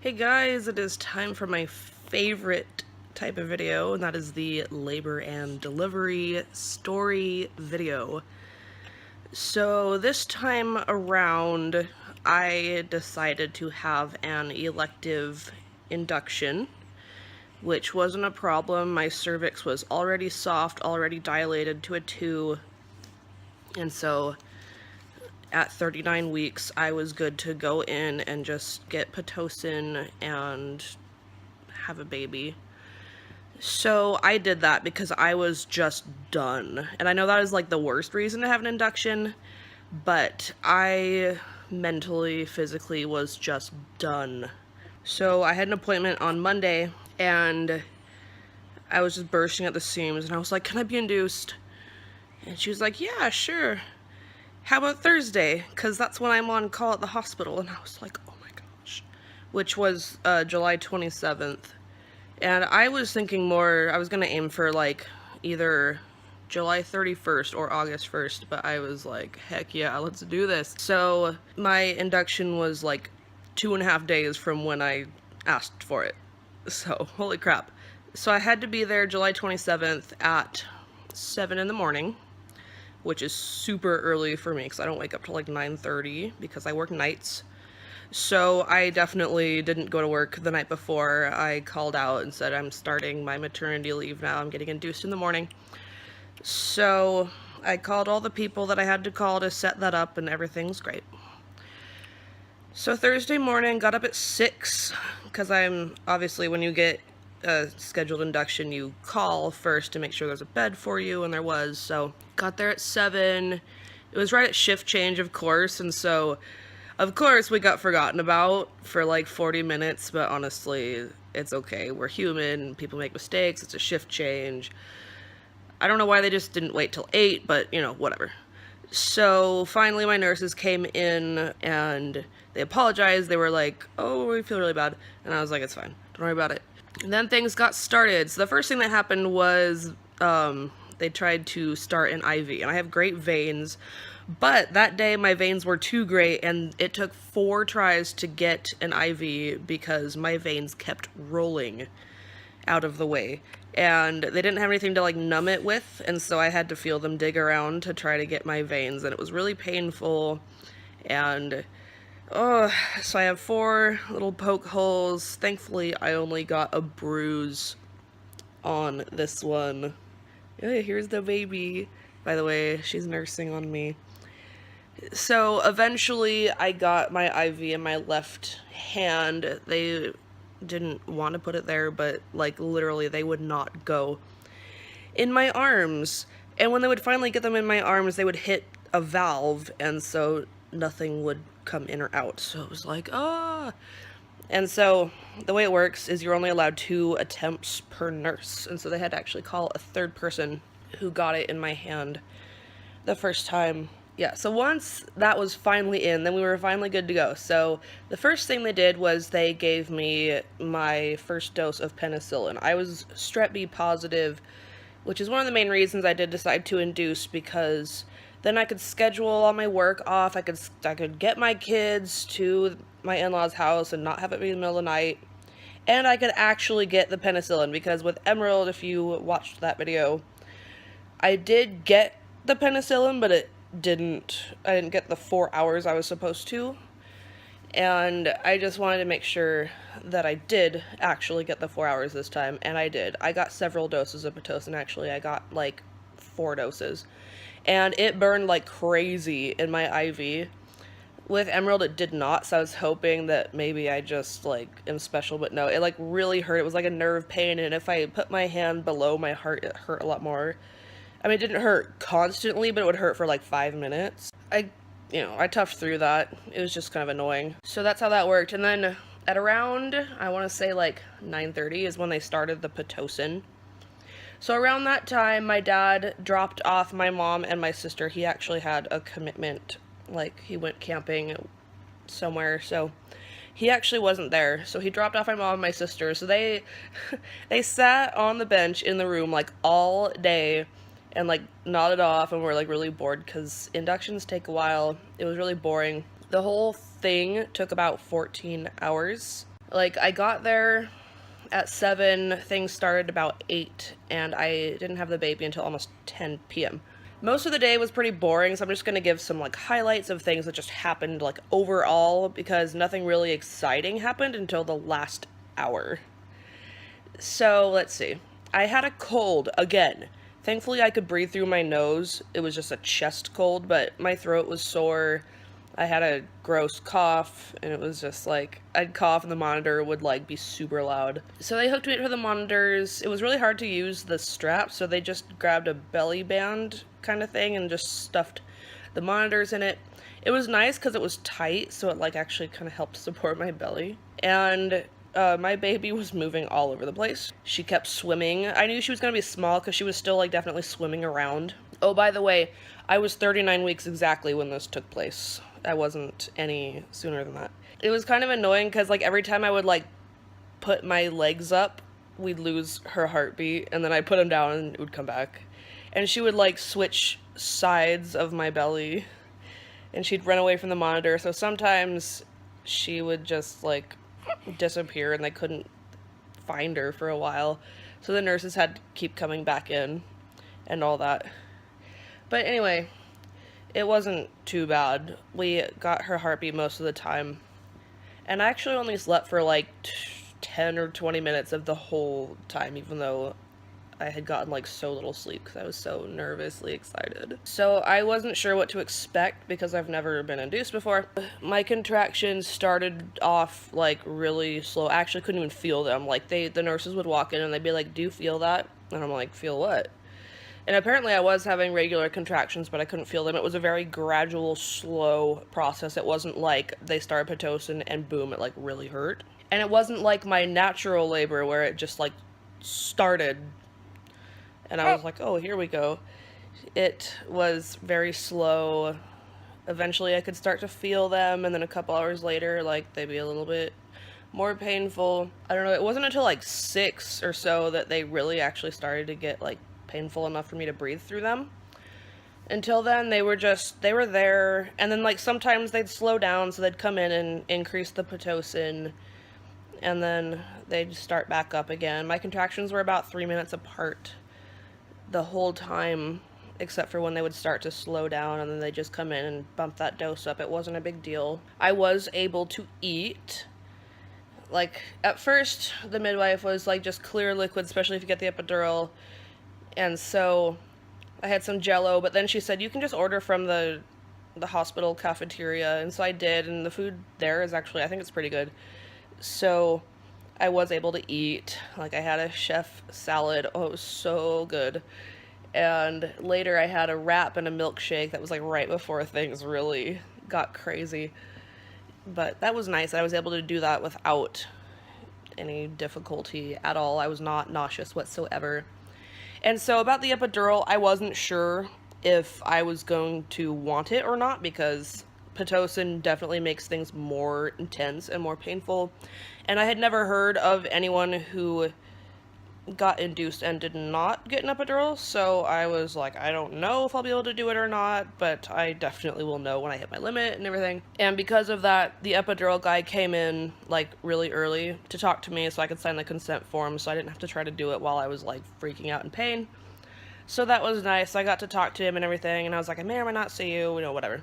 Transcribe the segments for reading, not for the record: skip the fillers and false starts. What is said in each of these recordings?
Hey guys, it is time for my favorite type of video, and that is the labor and delivery story video. So this time around, I decided to have an elective induction, which wasn't a problem. My cervix was already soft, already dilated to a 2, and so at 39 weeks, I was good to go in and just get Pitocin and have a baby. So I did that because I was just done. And I know that is like the worst reason to have an induction, but I mentally, physically was just done. So I had an appointment on Monday and I was just bursting at the seams and I was like, "Can I be induced?" And she was like, "Yeah, sure. How about Thursday? Because that's when I'm on call at the hospital." And I was like, oh my gosh. Which was July 27th. And I was thinking more, I was going to aim for like either July 31st or August 1st, but I was like, heck yeah, let's do this. So my induction was like 2.5 days from when I asked for it. So, holy crap. So I had to be there July 27th at 7 in the morning, which is super early for me because I don't wake up till like 9:30 because I work nights. So I definitely didn't go to work the night before. I called out and said, "I'm starting my maternity leave now. I'm getting induced in the morning." So I called all the people that I had to call to set that up, and everything's great. So Thursday morning, got up at 6 because I'm obviously, when you get a scheduled induction, you call first to make sure there's a bed for you, and there was. So got there at 7. It was right at shift change, of course, and so of course we got forgotten about for like 40 minutes, but honestly, it's okay. We're human, people make mistakes, it's a shift change. I don't know why they just didn't wait till 8, but you know, whatever. So finally my nurses came in and they apologized. They were like, "Oh, we feel really bad." And I was like, "It's fine, don't worry about it." And then things got started. So the first thing that happened was they tried to start an IV. And I have great veins, but that day my veins were too great and it took 4 tries to get an IV because my veins kept rolling out of the way. And they didn't have anything to like numb it with, and so I had to feel them dig around to try to get my veins, and it was really painful. And so I have 4 little poke holes. Thankfully, I only got a bruise on this one. Yeah, here's the baby. By the way, she's nursing on me. So eventually, I got my IV in my left hand. They didn't want to put it there, but like literally, they would not go in my arms. And when they would finally get them in my arms, they would hit a valve, and so nothing would come in or out. So it was like, ah. And so the way it works is you're only allowed 2 attempts per nurse. And so they had to actually call a third person who got it in my hand the first time. Yeah, so once that was finally in, then we were finally good to go. So the first thing they did was they gave me my first dose of penicillin. I was strep B positive, which is one of the main reasons I did decide to induce, because then I could schedule all my work off. I could get my kids to my in-laws' house and not have it be in the middle of the night. And I could actually get the penicillin, because with Emerald, if you watched that video, I did get the penicillin, but I didn't get the 4 hours I was supposed to. And I just wanted to make sure that I did actually get the 4 hours this time, and I did. I got several doses of Pitocin, actually. I got like 4 doses. And it burned like crazy in my IV. With Emerald, it did not, so I was hoping that maybe I just like am special, but no, it like really hurt. It was like a nerve pain, and if I put my hand below my heart, it hurt a lot more. I mean, it didn't hurt constantly, but it would hurt for like 5 minutes. I toughed through that. It was just kind of annoying. So that's how that worked. And then at around, I want to say like 9:30 is when they started the Pitocin. So around that time, my dad dropped off my mom and my sister. He actually had a commitment, like he went camping somewhere, so he actually wasn't there. So he dropped off my mom and my sister. So they sat on the bench in the room like all day and like nodded off, and were like really bored because inductions take a while. It was really boring. The whole thing took about 14 hours. Like, I got there at 7, things started about 8, and I didn't have the baby until almost 10 p.m. Most of the day was pretty boring, so I'm just gonna give some, like, highlights of things that just happened, like, overall, because nothing really exciting happened until the last hour. So, let's see. I had a cold, again. Thankfully, I could breathe through my nose. It was just a chest cold, but my throat was sore. I had a gross cough, and it was just like, I'd cough and the monitor would like be super loud. So they hooked me up to the monitors. It was really hard to use the strap, so they just grabbed a belly band kind of thing and just stuffed the monitors in it. It was nice because it was tight, so it like actually kind of helped support my belly. And my baby was moving all over the place. She kept swimming. I knew she was going to be small because she was still like definitely swimming around. Oh, by the way, I was 39 weeks exactly when this took place. I wasn't any sooner than that. It was kind of annoying because like every time I would like put my legs up, we'd lose her heartbeat, and then I'd put them down and it would come back. And she would like switch sides of my belly and she'd run away from the monitor. So sometimes she would just like disappear and they couldn't find her for a while. So the nurses had to keep coming back in and all that. But anyway, it wasn't too bad. We got her heartbeat most of the time. And I actually only slept for like 10 or 20 minutes of the whole time, even though I had gotten like so little sleep because I was so nervously excited. So I wasn't sure what to expect because I've never been induced before. My contractions started off like really slow. I actually couldn't even feel them. Like the nurses would walk in and they'd be like, "Do you feel that?" And I'm like, "Feel what?" And apparently I was having regular contractions, but I couldn't feel them. It was a very gradual, slow process. It wasn't like they started Pitocin and boom, it like really hurt. And it wasn't like my natural labor where it just like started and I was like, oh, here we go. It was very slow. Eventually I could start to feel them, and then a couple hours later, like, they'd be a little bit more painful. I don't know, it wasn't until like 6 or so that they really actually started to get like painful enough for me to breathe through them. Until then, they were there, and then like sometimes they'd slow down, so they'd come in and increase the Pitocin, and then they'd start back up again. My contractions were about 3 minutes apart the whole time, except for when they would start to slow down, and then they just come in and bump that dose up. It wasn't a big deal. I was able to eat. Like, at first, the midwife was like, just clear liquid, especially if you get the epidural, and so I had some Jell-O, but then she said, you can just order from the hospital cafeteria, and so I did, and the food there is actually, I think it's pretty good. So I was able to eat. Like, I had a chef salad. Oh, it was so good. And later I had a wrap and a milkshake. That was like right before things really got crazy. But that was nice. I was able to do that without any difficulty at all. I was not nauseous whatsoever. And so about the epidural, I wasn't sure if I was going to want it or not, because Pitocin definitely makes things more intense and more painful. And I had never heard of anyone who got induced and did not get an epidural, so I was like, I don't know if I'll be able to do it or not, but I definitely will know when I hit my limit and everything. And because of that, the epidural guy came in like really early to talk to me so I could sign the consent form, so I didn't have to try to do it while I was like freaking out in pain. So that was nice. I got to talk to him and everything, and I was like, I may or may not see you, whatever.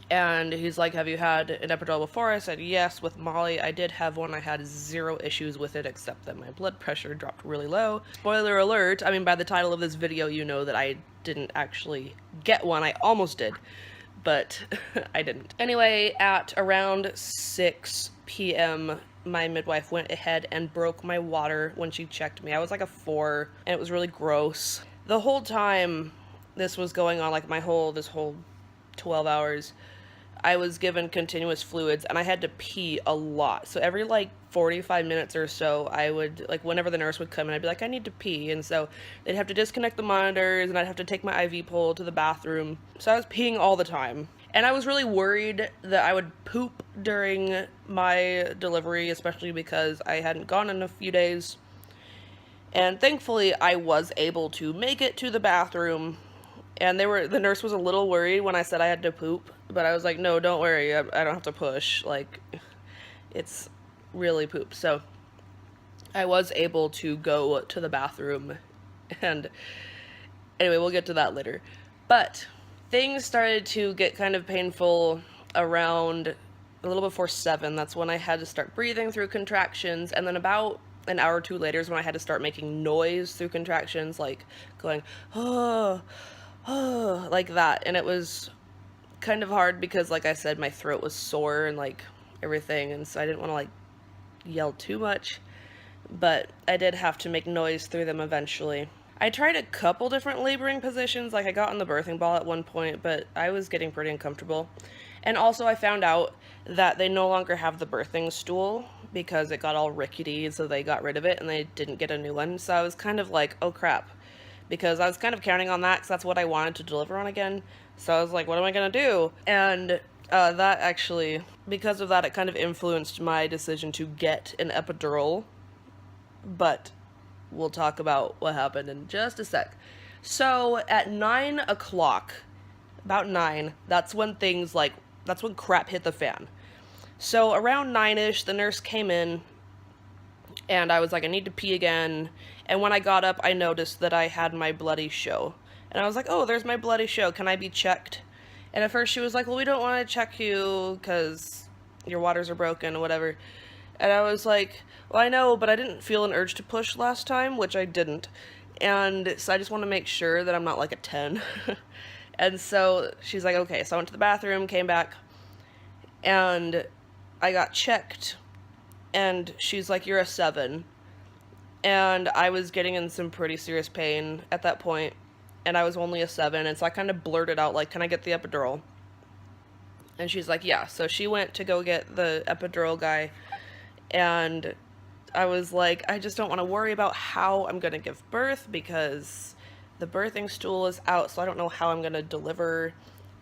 And he's like, have you had an epidural before? I said, yes, with Molly. I did have one. I had 0 issues with it, except that my blood pressure dropped really low. Spoiler alert, I mean, by the title of this video, you know that I didn't actually get one. I almost did, but I didn't. Anyway, at around 6 p.m., my midwife went ahead and broke my water when she checked me. I was like a 4, and it was really gross. The whole time this was going on, like this whole 12 hours, I was given continuous fluids, and I had to pee a lot. So every like 45 minutes or so, I would, like, whenever the nurse would come in, I'd be like, I need to pee. And so they'd have to disconnect the monitors, and I'd have to take my IV pole to the bathroom. So I was peeing all the time. And I was really worried that I would poop during my delivery, especially because I hadn't gone in a few days. And thankfully, I was able to make it to the bathroom. And the nurse was a little worried when I said I had to poop, but I was like, no, don't worry, I don't have to push. Like, it's really poop. So I was able to go to the bathroom, and anyway, we'll get to that later. But things started to get kind of painful around a little before 7. That's when I had to start breathing through contractions, and then about an hour or two later is when I had to start making noise through contractions, like going, oh, oh, like that. And it was kind of hard because, like I said, my throat was sore and like everything, and so I didn't want to like yell too much, but I did have to make noise through them eventually. I tried a couple different laboring positions, like I got on the birthing ball at one point, but I was getting pretty uncomfortable. And also I found out that they no longer have the birthing stool because it got all rickety, so they got rid of it and they didn't get a new one. So I was kind of like, oh crap, because I was kind of counting on that because that's what I wanted to deliver on again. So I was like, what am I gonna do? And that actually, because of that, it kind of influenced my decision to get an epidural, but we'll talk about what happened in just a sec. So at 9 o'clock, about 9, that's when crap hit the fan. So around 9-ish, the nurse came in, and I was like, I need to pee again. And when I got up, I noticed that I had my bloody show. And I was like, oh, there's my bloody show. Can I be checked? And at first she was like, well, we don't want to check you because your waters are broken or whatever. And I was like, well, I know, but I didn't feel an urge to push last time, which I didn't. And so I just want to make sure that I'm not like a 10. And so she's like, okay. So I went to the bathroom, came back, and I got checked. And she's like, you're a 7. And I was getting in some pretty serious pain at that point, and I was only a 7, and so I kind of blurted out, like, can I get the epidural? And she's like, yeah. So she went to go get the epidural guy, and I was like, I just don't want to worry about how I'm going to give birth, because the birthing stool is out, so I don't know how I'm going to deliver,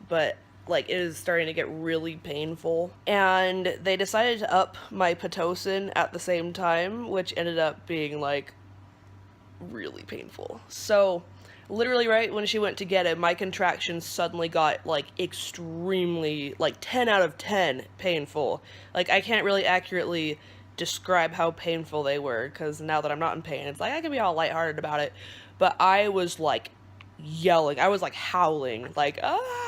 but like, it is starting to get really painful. And they decided to up my Pitocin at the same time, which ended up being, like, really painful. So, literally right when she went to get it, my contractions suddenly got, like, extremely, like, 10 out of 10 painful. Like, I can't really accurately describe how painful they were, because now that I'm not in pain, it's like, I can be all lighthearted about it. But I was, like, yelling. I was, like, howling. Like, ah!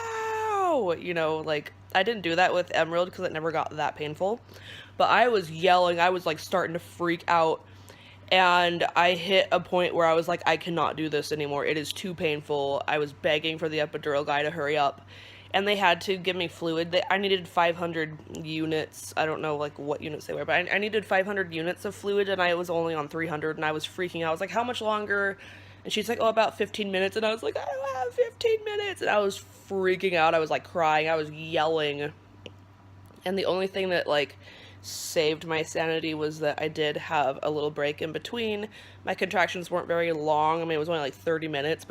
You know, like, I didn't do that with Emerald because it never got that painful, but I was yelling. I was like starting to freak out, and I hit a point where I was like, I cannot do this anymore. It is too painful. I was begging for the epidural guy to hurry up, and they had to give me fluid. I needed 500 units. I don't know like what units they were, but I needed 500 units of fluid, and I was only on 300, and I was freaking out. I was like, how much longer? And she's like, oh, about 15 minutes. And I was like, I don't have 15 minutes. And I was freaking out. I was like crying. I was yelling. And the only thing that like saved my sanity was that I did have a little break in between. My contractions weren't very long. I mean, it was only like 30 minutes,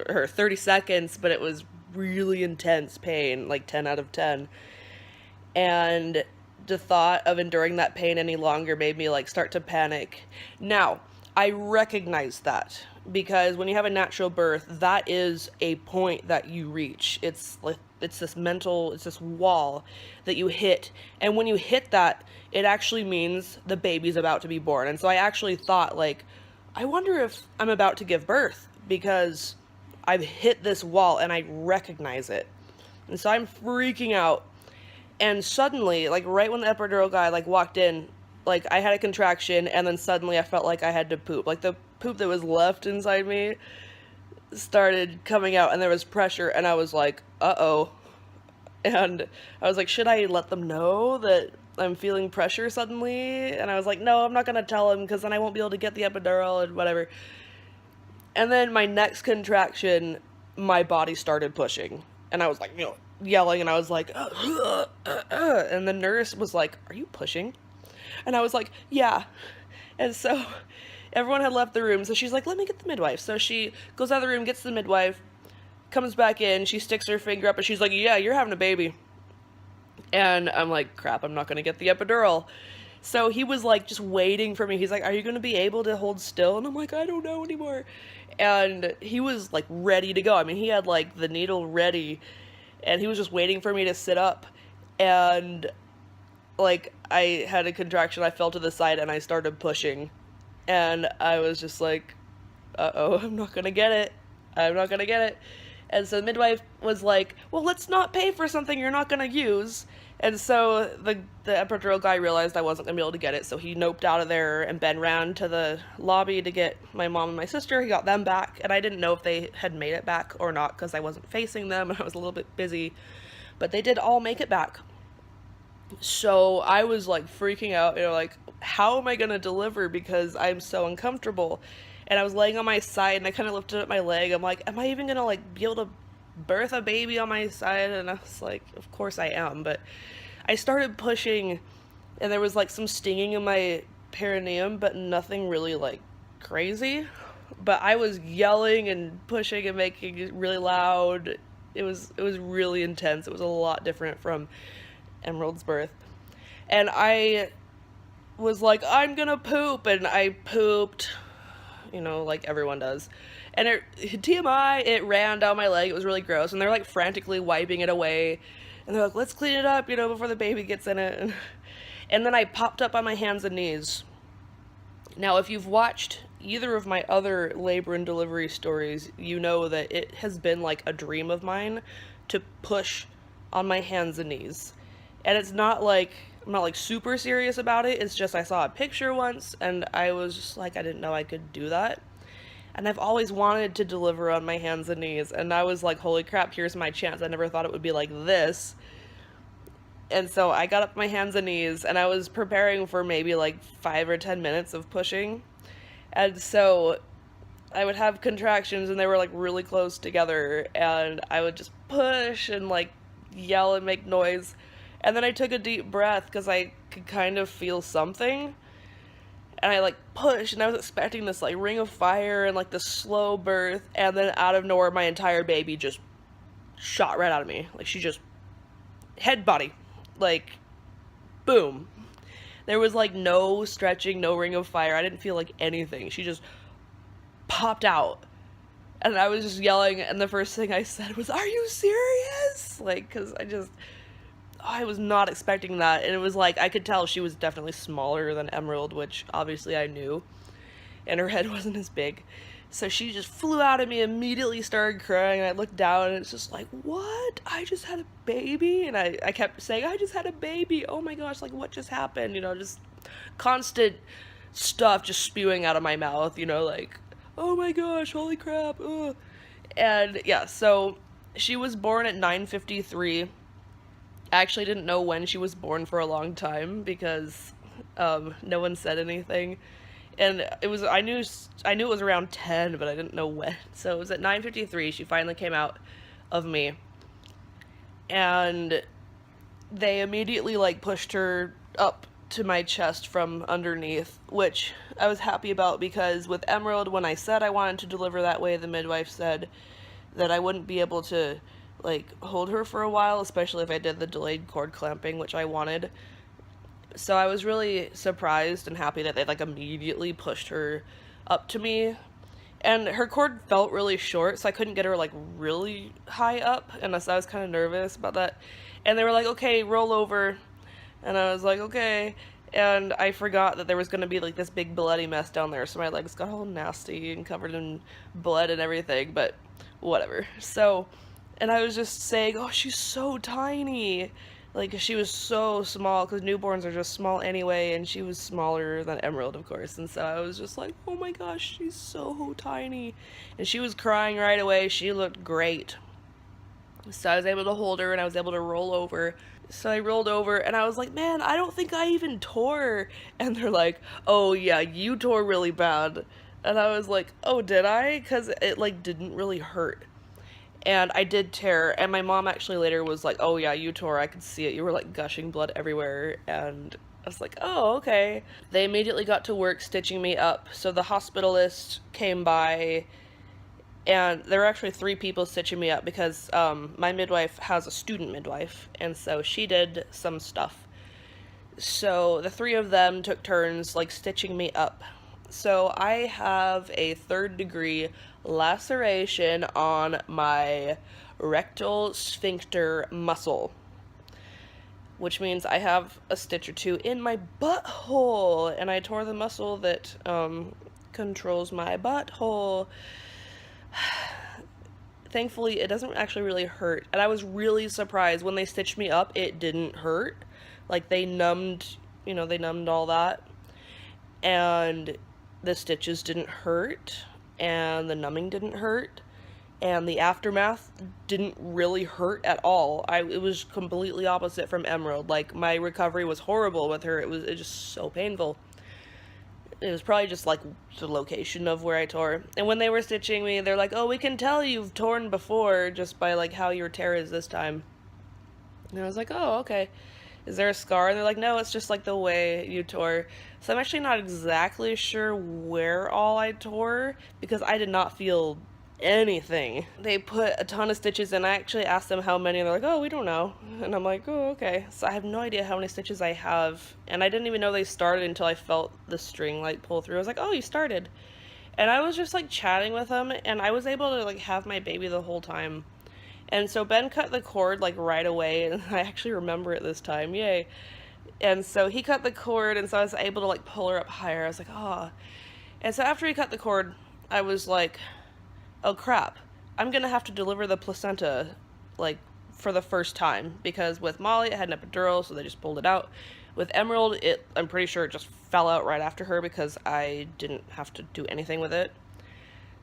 or 30 seconds, but it was really intense pain, like 10 out of 10. And the thought of enduring that pain any longer made me like start to panic. Now, I recognize that, because when you have a natural birth, that is a point that you reach. It's this wall that you hit, and when you hit that, it actually means the baby's about to be born. And so I actually thought, like, I wonder if I'm about to give birth, because I've hit this wall and I recognize it. And so I'm freaking out, and suddenly, like, right when the epidural guy, like, walked in, like, I had a contraction, and then suddenly I felt like I had to poop. Like, the poop that was left inside me started coming out, and there was pressure, and I was like, uh-oh. And I was like, should I let them know that I'm feeling pressure suddenly? And I was like, no, I'm not gonna tell them, because then I won't be able to get the epidural and whatever. And then my next contraction, my body started pushing, and I was like, you know, yelling, and I was like, and the nurse was like, are you pushing? And I was like, yeah. And so everyone had left the room, so she's like, let me get the midwife. So she goes out of the room, gets the midwife, comes back in, she sticks her finger up, and she's like, yeah, you're having a baby. And I'm like, crap, I'm not going to get the epidural. So he was like just waiting for me. He's like, are you going to be able to hold still? And I'm like, I don't know anymore. And he was like ready to go. I mean, he had like the needle ready, and he was just waiting for me to sit up. And like, I had a contraction, I fell to the side, and I started pushing. And I was just like, uh-oh, I'm not gonna get it. I'm not gonna get it. And so the midwife was like, well, let's not pay for something you're not gonna use. And so the epidural guy realized I wasn't gonna be able to get it, so he noped out of there, and Ben ran to the lobby to get my mom and my sister. He got them back, and I didn't know if they had made it back or not because I wasn't facing them and I was a little bit busy. But they did all make it back. So I was like freaking out, like, how am I gonna deliver because I'm so uncomfortable? And I was laying on my side, and I kind of lifted up my leg. I'm like, am I even gonna like be able to birth a baby on my side? And I was like, of course I am. But I started pushing, and there was like some stinging in my perineum, but nothing really like crazy. But I was yelling and pushing and making it really loud. It was really intense. It was a lot different from Emerald's birth. And I was like, I'm gonna poop, and I pooped, like everyone does. And TMI, it ran down my leg. It was really gross. And they're like frantically wiping it away. And they're like, let's clean it up, before the baby gets in it. And then I popped up on my hands and knees. Now, if you've watched either of my other labor and delivery stories, you know that it has been like a dream of mine to push on my hands and knees. And it's not like, I'm not like super serious about it. It's just I saw a picture once, and I was just like, I didn't know I could do that. And I've always wanted to deliver on my hands and knees. And I was like, holy crap, here's my chance. I never thought it would be like this. And so I got up my hands and knees, and I was preparing for maybe like 5 or 10 minutes of pushing. And so I would have contractions, and they were like really close together, and I would just push and like yell and make noise. And then I took a deep breath because I could kind of feel something. And I like pushed, and I was expecting this like ring of fire and like this slow birth, and then out of nowhere my entire baby just shot right out of me. Like, she just head body, like, boom. There was like no stretching, no ring of fire. I didn't feel like anything. She just popped out. And I was just yelling, and the first thing I said was, are you serious? Like, because I was not expecting that. And it was like, I could tell she was definitely smaller than Emerald, which obviously I knew. And her head wasn't as big. So she just flew out at me, immediately started crying, and I looked down, and it's just like, what? I just had a baby? And I kept saying, I just had a baby. Oh my gosh, like, what just happened? Just constant stuff just spewing out of my mouth, like, oh my gosh, holy crap, ugh. And yeah, so she was born at 9:53. I actually didn't know when she was born for a long time because no one said anything. And I knew it was around 10, but I didn't know when. So it was at 9:53 she finally came out of me. And they immediately like pushed her up to my chest from underneath, which I was happy about, because with Emerald, when I said I wanted to deliver that way, the midwife said that I wouldn't be able to like hold her for a while, especially if I did the delayed cord clamping, which I wanted. So I was really surprised and happy that they like immediately pushed her up to me. And her cord felt really short, so I couldn't get her like really high up, and so I was kind of nervous about that. And they were like, okay, roll over. And I was like, okay. And I forgot that there was going to be like this big bloody mess down there, so my legs got all nasty and covered in blood and everything, but whatever. So, and I was just saying, oh, she's so tiny. Like, she was so small, because newborns are just small anyway, and she was smaller than Emerald, of course. And so I was just like, oh my gosh, she's so tiny. And she was crying right away. She looked great. So I was able to hold her, and I was able to roll over. So I rolled over, and I was like, man, I don't think I even tore. And they're like, oh yeah, you tore really bad. And I was like, oh, did I? Because it like didn't really hurt. And I did tear, and my mom actually later was like, oh yeah, you tore, I could see it, you were like gushing blood everywhere. And I was like, oh, okay. They immediately got to work stitching me up. So the hospitalist came by, and there were actually 3 people stitching me up, because my midwife has a student midwife, and so she did some stuff. So the 3 of them took turns like stitching me up. So I have a 3rd-degree laceration on my rectal sphincter muscle. which means I have a stitch or two in my butthole, and I tore the muscle that controls my butthole. Thankfully, it doesn't actually really hurt, and I was really surprised when they stitched me up. It didn't hurt. Like, they numbed, they numbed all that, and the stitches didn't hurt, and the numbing didn't hurt, and the aftermath didn't really hurt at all. It was completely opposite from Emerald. Like, my recovery was horrible with her. It was just so painful. It was probably just, like, the location of where I tore. And when they were stitching me, they're like, oh, we can tell you've torn before just by, like, how your tear is this time. And I was like, oh, okay. Is there a scar? And they're like, no, it's just, like, the way you tore. So I'm actually not exactly sure where all I tore, because I did not feel anything. They put a ton of stitches in. I actually asked them how many, and they're like, oh, we don't know. And I'm like, oh, okay. So I have no idea how many stitches I have, and I didn't even know they started until I felt the string like pull through. I was like, oh, you started. And I was just like chatting with them, and I was able to like have my baby the whole time. And so Ben cut the cord like right away, and I actually remember it this time, yay. And so he cut the cord, and so I was able to like pull her up higher. I was like, oh. And so after he cut the cord, I was like, oh crap, I'm gonna have to deliver the placenta, like, for the first time, because with Molly, it had an epidural, so they just pulled it out. With Emerald, I'm pretty sure it just fell out right after her, because I didn't have to do anything with it.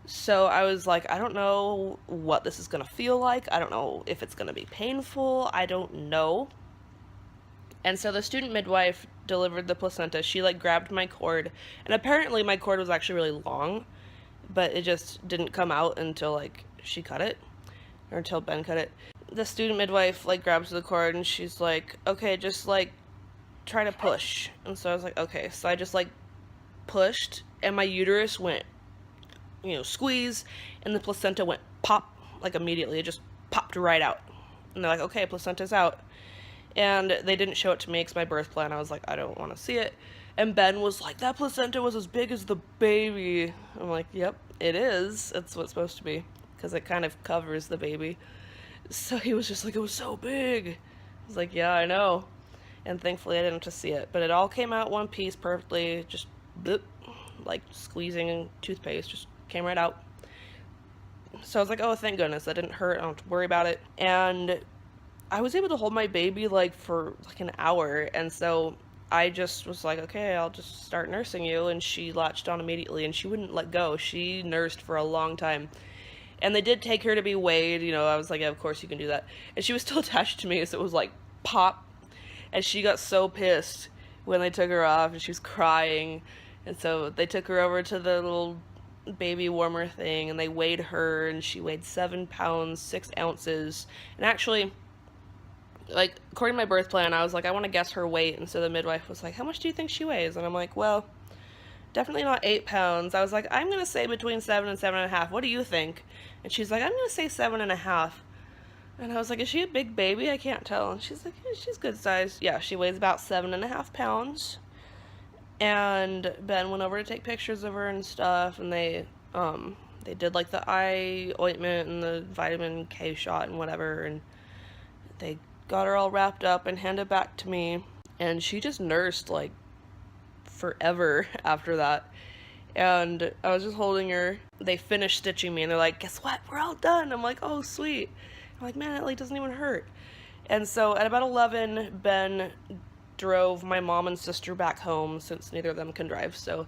So I was like, I don't know what this is gonna feel like, I don't know if it's gonna be painful, I don't know. And so the student midwife delivered the placenta. She, like, grabbed my cord, and apparently my cord was actually really long, but it just didn't come out until, like, she cut it, or until Ben cut it. The student midwife, like, grabs the cord, and she's like, okay, just, like, try to push. And so I was like, okay. So I just, like, pushed, and my uterus went, squeeze, and the placenta went pop, like, immediately. It just popped right out. And they're like, okay, placenta's out. And they didn't show it to me because my birth plan, I was like, I don't want to see it. And Ben was like, that placenta was as big as the baby. I'm like, yep, it is. It's what it's supposed to be, because it kind of covers the baby. So he was just like, it was so big. I was like, yeah, I know. And thankfully I didn't have to see it. But it all came out one piece perfectly, just bloop, like squeezing toothpaste, just came right out. So I was like, oh, thank goodness, that didn't hurt, I don't have to worry about it. And I was able to hold my baby, like, for, like, an hour, and so I just was like, okay, I'll just start nursing you, and she latched on immediately, and she wouldn't let go. She nursed for a long time, and they did take her to be weighed, I was like, yeah, of course you can do that, and she was still attached to me, so it was like, pop, and she got so pissed when they took her off, and she was crying, and so they took her over to the little baby warmer thing, and they weighed her, and she weighed 7 pounds, 6 ounces, and actually, like, according to my birth plan, I was like, I want to guess her weight, and so the midwife was like, how much do you think she weighs? And I'm like, well, definitely not 8 pounds. I was like, I'm going to say between 7 and 7.5. What do you think? And she's like, I'm going to say 7.5. And I was like, is she a big baby? I can't tell. And she's like, yeah, she's good size. Yeah, she weighs about 7.5 pounds. And Ben went over to take pictures of her and stuff, and they did, like, the eye ointment and the vitamin K shot and whatever, and they got her all wrapped up and handed back to me, and she just nursed, like, forever after that. And I was just holding her. They finished stitching me, and they're like, guess what, we're all done. I'm like, oh, sweet. I'm like, man, it, like, doesn't even hurt. And so at about 11, Ben drove my mom and sister back home, since neither of them can drive, so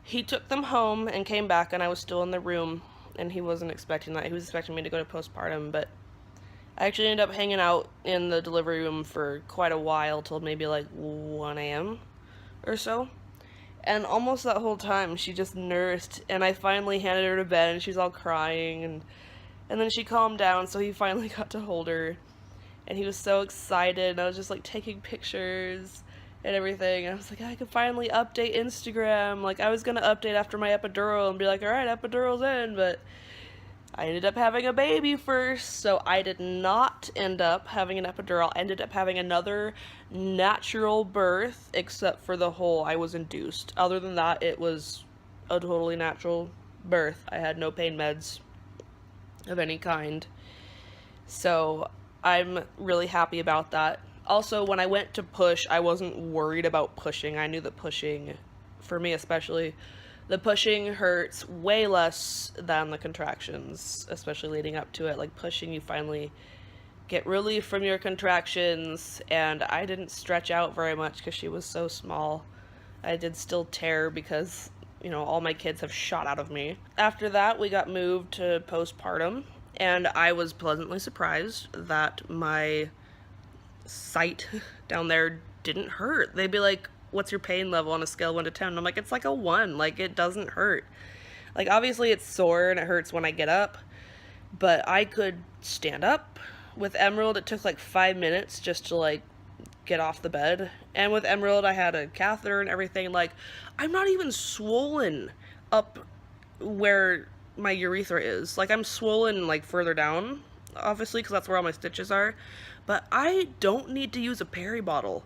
he took them home and came back, and I was still in the room, and he wasn't expecting that. He was expecting me to go to postpartum, but I actually ended up hanging out in the delivery room for quite a while, till maybe like 1 a.m. or so. And almost that whole time, she just nursed, and I finally handed her to bed, and she's all crying, and then she calmed down, so he finally got to hold her, and he was so excited, and I was just like taking pictures and everything, and I was like, I could finally update Instagram. Like, I was gonna update after my epidural and be like, alright, epidural's in, but I ended up having a baby first, so I did not end up having an epidural. I ended up having another natural birth, except for the whole I was induced. Other than that, it was a totally natural birth. I had no pain meds of any kind. So I'm really happy about that. Also, when I went to push, I wasn't worried about pushing. I knew that pushing, for me especially, the pushing hurts way less than the contractions, especially leading up to it. Like, pushing, you finally get relief from your contractions, and I didn't stretch out very much because she was so small. I did still tear because, you know, all my kids have shot out of me. After that, we got moved to postpartum, and I was pleasantly surprised that my site down there didn't hurt. They'd be like, what's your pain level on a scale of 1 to 10? And I'm like, it's like a 1. Like, it doesn't hurt. Like, obviously it's sore and it hurts when I get up, but I could stand up. With Emerald, it took like 5 minutes just to, like, get off the bed. And with Emerald, I had a catheter and everything. Like, I'm not even swollen up where my urethra is. Like, I'm swollen, like, further down, obviously, because that's where all my stitches are. But I don't need to use a peri bottle.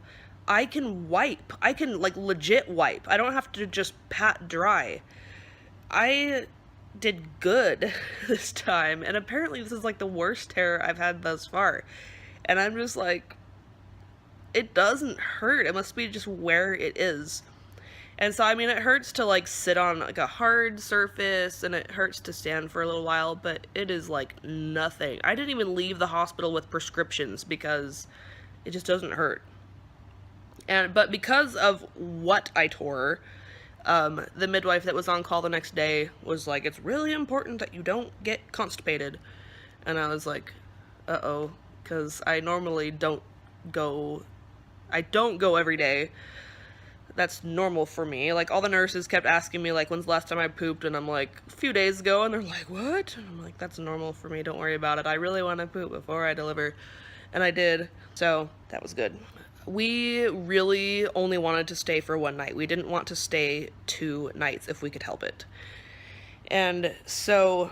I can wipe. I can, like, legit wipe. I don't have to just pat dry. I did good this time, and apparently this is, like, the worst tear I've had thus far. And I'm just like, it doesn't hurt. It must be just where it is. And so, I mean, it hurts to, like, sit on, like, a hard surface, and it hurts to stand for a little while, but it is, like, nothing. I didn't even leave the hospital with prescriptions because it just doesn't hurt. But because of what I tore, the midwife that was on call the next day was like, it's really important that you don't get constipated. And I was like, uh-oh, because I normally don't go every day. That's normal for me. Like, all the nurses kept asking me, like, when's the last time I pooped? And I'm like, a few days ago. And they're like, what? And I'm like, that's normal for me. Don't worry about it. I really want to poop before I deliver. And I did. So that was good. We really only wanted to stay for 1 night. We didn't want to stay 2 nights if we could help it. And so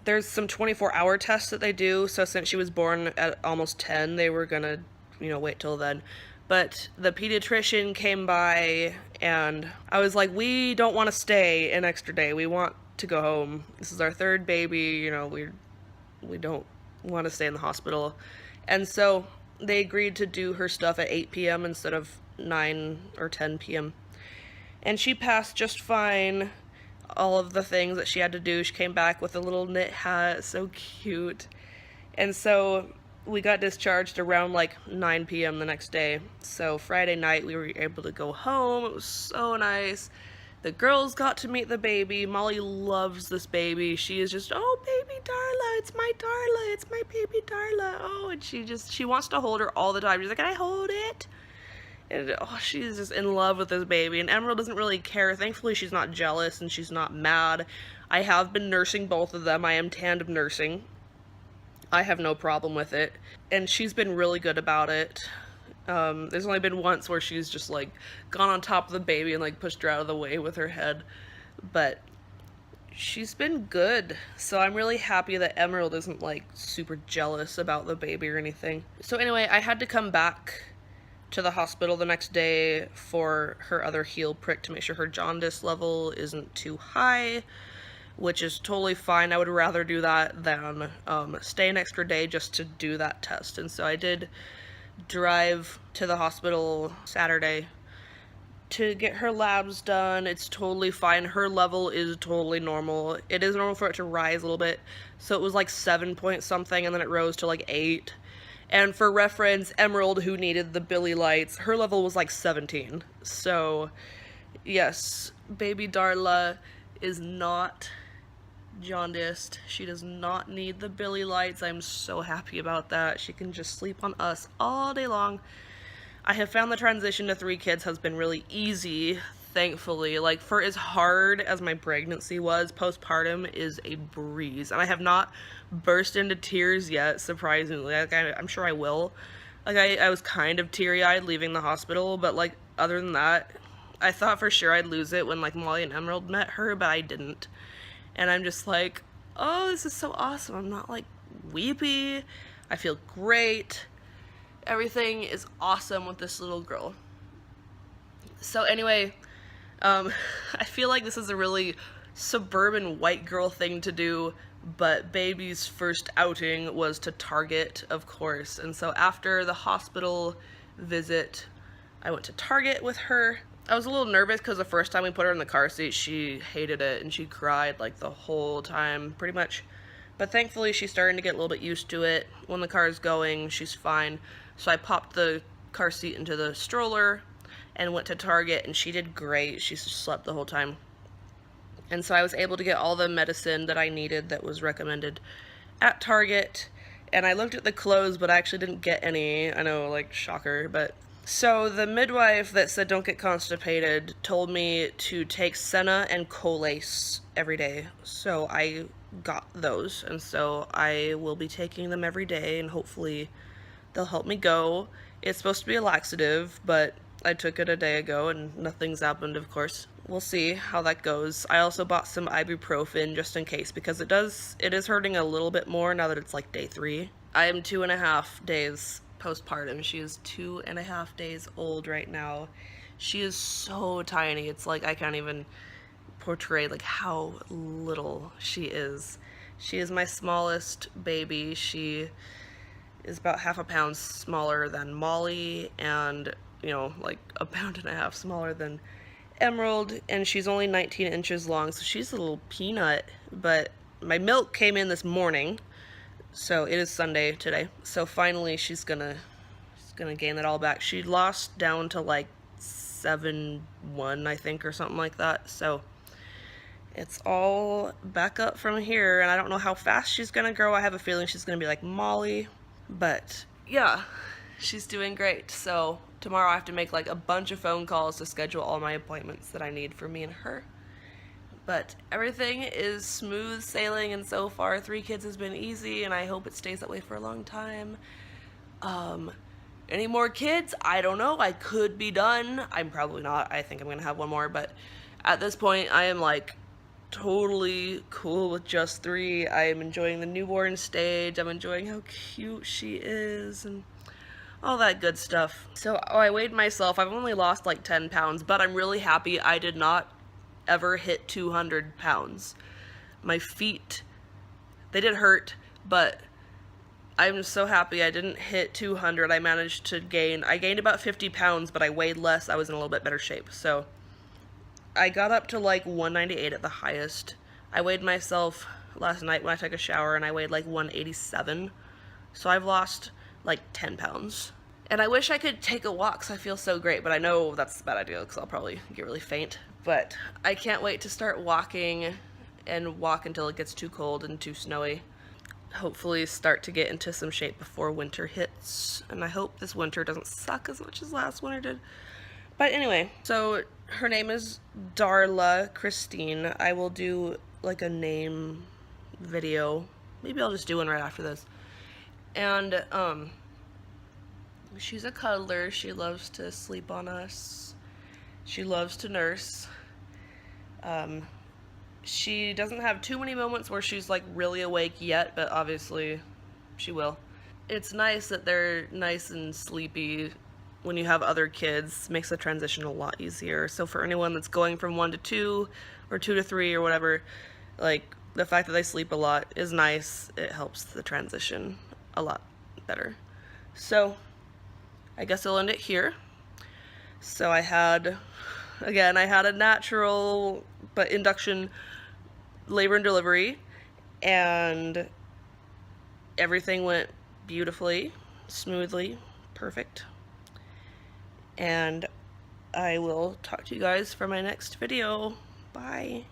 there's some 24-hour tests that they do. So since she was born at almost 10, they were gonna, you know, wait till then. But the pediatrician came by, and I was like, we don't want to stay an extra day. We want to go home. This is our 3rd baby, you know, we don't want to stay in the hospital. And so they agreed to do her stuff at 8 p.m. instead of 9 or 10 p.m. And she passed just fine all of the things that she had to do. She came back with a little knit hat, so cute. And so we got discharged around like 9 p.m. the next day. So Friday night we were able to go home. It was so nice. The girls got to meet the baby. Molly loves this baby. She is just, oh, baby Darla, it's my Darla, it's my baby Darla. Oh, and she wants to hold her all the time. She's like, can I hold it? And oh, she's just in love with this baby. And Emerald doesn't really care. Thankfully, she's not jealous and she's not mad. I have been nursing both of them. I am tandem nursing. I have no problem with it. And she's been really good about it. There's only been once where she's just, like, gone on top of the baby and, like, pushed her out of the way with her head. But she's been good. So I'm really happy that Emerald isn't, like, super jealous about the baby or anything. So anyway, I had to come back to the hospital the next day for her other heel prick to make sure her jaundice level isn't too high, which is totally fine. I would rather do that than stay an extra day just to do that test. And so I did drive to the hospital Saturday to get her labs done. It's totally fine. Her level is totally normal. It is normal for it to rise a little bit. So it was like 7 point something, and then it rose to like 8. And for reference, Emerald, who needed the Billy lights, her level was like 17. So yes, baby Darla is not jaundiced. She does not need the Billy lights. I'm so happy about that. She can just sleep on us all day long. I have found the transition to 3 kids has been really easy, thankfully. Like, for as hard as my pregnancy was, postpartum is a breeze. And I have not burst into tears yet, surprisingly. Like, I'm sure I will. Like, I was kind of teary-eyed leaving the hospital, but, like, other than that, I thought for sure I'd lose it when, like, Molly and Emerald met her, but I didn't. And I'm just like, oh, this is so awesome. I'm not, like, weepy. I feel great. Everything is awesome with this little girl. So anyway, I feel like this is a really suburban white girl thing to do, but baby's first outing was to Target, of course. And so after the hospital visit, I went to Target with her. I was a little nervous because the first time we put her in the car seat, she hated it and she cried like the whole time, pretty much. But thankfully, she's starting to get a little bit used to it. When the car is going, she's fine. So I popped the car seat into the stroller and went to Target, and she did great. She slept the whole time. And so I was able to get all the medicine that I needed that was recommended at Target. And I looked at the clothes, but I actually didn't get any. I know, like, shocker, but... So the midwife that said don't get constipated told me to take Senna and Colace every day. So I got those, and so I will be taking them every day, and hopefully they'll help me go. It's supposed to be a laxative, but I took it a day ago and nothing's happened, of course. We'll see how that goes. I also bought some ibuprofen just in case, because it is hurting a little bit more now that it's like day 3. I am 2.5 days postpartum. She is 2.5 days old right now. She is so tiny. It's like I can't even portray like how little she is. She is my smallest baby. She is about 1/2 pound smaller than Molly, and you know, like 1.5 pounds smaller than Emerald, and she's only 19 inches long, so she's a little peanut. But my milk came in this morning, so it is Sunday today, so finally she's gonna gain it all back. She lost down to like 7'1", I think, or something like that, so it's all back up from here, and I don't know how fast she's gonna grow. I have a feeling she's gonna be like Molly, but yeah, she's doing great. So tomorrow I have to make like a bunch of phone calls to schedule all my appointments that I need for me and her. But everything is smooth sailing, and so far 3 kids has been easy, and I hope it stays that way for a long time. Any more kids? I don't know. I could be done. I'm probably not. I think I'm gonna have one more, but at this point I am like totally cool with just 3. I am enjoying the newborn stage. I'm enjoying how cute she is and all that good stuff. So I weighed myself. I've only lost like 10 pounds, but I'm really happy I did not ever hit 200 pounds. My feet, they did hurt, but I'm so happy I didn't hit 200. I managed to I gained about 50 pounds, but I weighed less. I was in a little bit better shape. So I got up to like 198 at the highest. I weighed myself last night when I took a shower, and I weighed like 187. So I've lost like 10 pounds. And I wish I could take a walk because I feel so great, but I know that's a bad idea because I'll probably get really faint. But I can't wait to start walking and walk until it gets too cold and too snowy. Hopefully start to get into some shape before winter hits. And I hope this winter doesn't suck as much as last winter did. But anyway, so her name is Darla Christine. I will do like a name video. Maybe I'll just do one right after this. And she's a cuddler. She loves to sleep on us. She loves to nurse. She doesn't have too many moments where she's like really awake yet, but obviously she will. It's nice that they're nice and sleepy when you have other kids. Makes the transition a lot easier. So for anyone that's going from 1 to 2 or 2 to 3 or whatever, like the fact that they sleep a lot is nice. It helps the transition a lot better. So I guess I'll end it here. So I had a natural but induction labor and delivery, and everything went beautifully, smoothly, perfect. And I will talk to you guys for my next video. Bye.